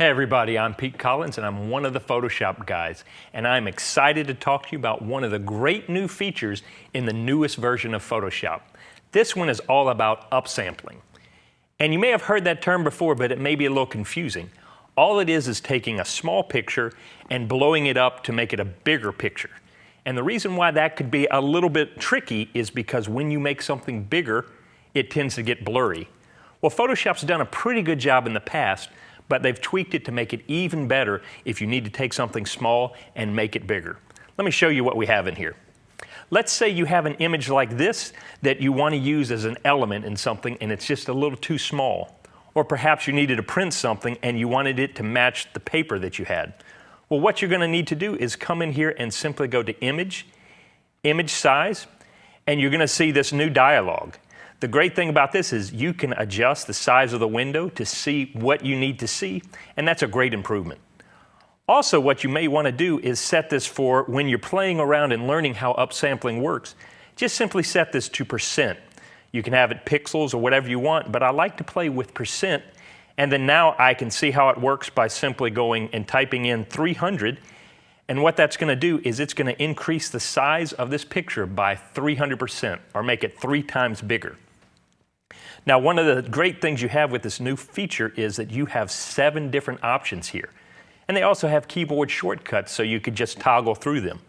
Hey everybody, I'm Pete Collins and I'm one of the Photoshop guys, and I'm excited to talk to you about one of the great new features in the newest version of Photoshop. This one is all about upsampling. And you may have heard that term before, but it may be a little confusing. All it is taking a small picture and blowing it up to make it a bigger picture. And the reason why that could be a little bit tricky is because when you make something bigger, it tends to get blurry. Well, Photoshop's done a pretty good job in the past, but they've tweaked it to make it even better if you need to take something small and make it bigger. Let me show you what we have in here. Let's say you have an image like this that you want to use as an element in something and it's just a little too small. Or perhaps you needed to print something and you wanted it to match the paper that you had. Well, what you're going to need to do is come in here and simply go to Image, Image Size, and you're going to see this new dialog. The great thing about this is you can adjust the size of the window to see what you need to see, and that's a great improvement. Also, what you may want to do is set this for when you're playing around and learning how upsampling works. Just simply set this to %. You can have it pixels or whatever you want, but I like to play with %, and then now I can see how it works by simply going and typing in 300, and what that's going to do is it's going to increase the size of this picture by 300%, or make it 3 times bigger. Now, one of the great things you have with this new feature is that you have 7 different options here. And they also have keyboard shortcuts, so you could just toggle through them.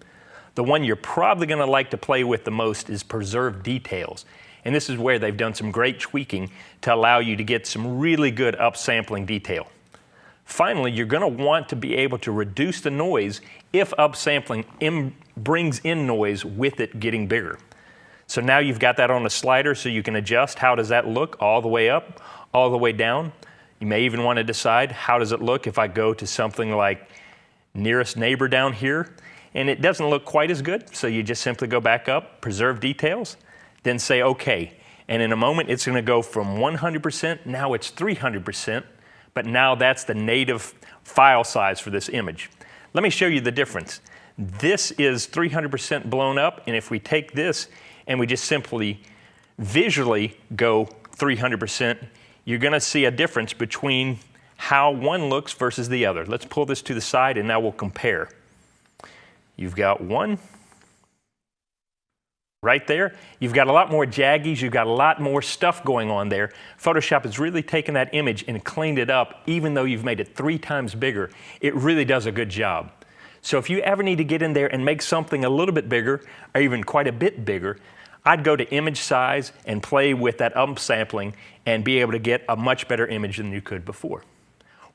The one you're probably going to like to play with the most is Preserve Details. And this is where they've done some great tweaking to allow you to get some really good upsampling detail. Finally, you're going to want to be able to reduce the noise if upsampling brings in noise with it getting bigger. So now you've got that on a slider so you can adjust how does that look all the way up, all the way down. You may even want to decide how does it look if I go to something like nearest neighbor down here, and it doesn't look quite as good, so you just simply go back up, Preserve Details, then say OK. And in a moment it's going to go from 100%, now it's 300%, but now that's the native file size for this image. Let me show you the difference. This is 300% blown up, and if we take this and we just simply visually go 300%, you're going to see a difference between how one looks versus the other. Let's pull this to the side and now we'll compare. You've got one right there. You've got a lot more jaggies, you've got a lot more stuff going on there. Photoshop has really taken that image and cleaned it up. Even though you've made it 3 times bigger, it really does a good job. So if you ever need to get in there and make something a little bit bigger, or even quite a bit bigger, I'd go to Image Size and play with that upsampling and be able to get a much better image than you could before.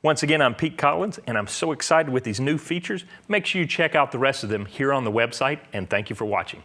Once again, I'm Pete Collins, and I'm so excited with these new features. Make sure you check out the rest of them here on the website, and thank you for watching.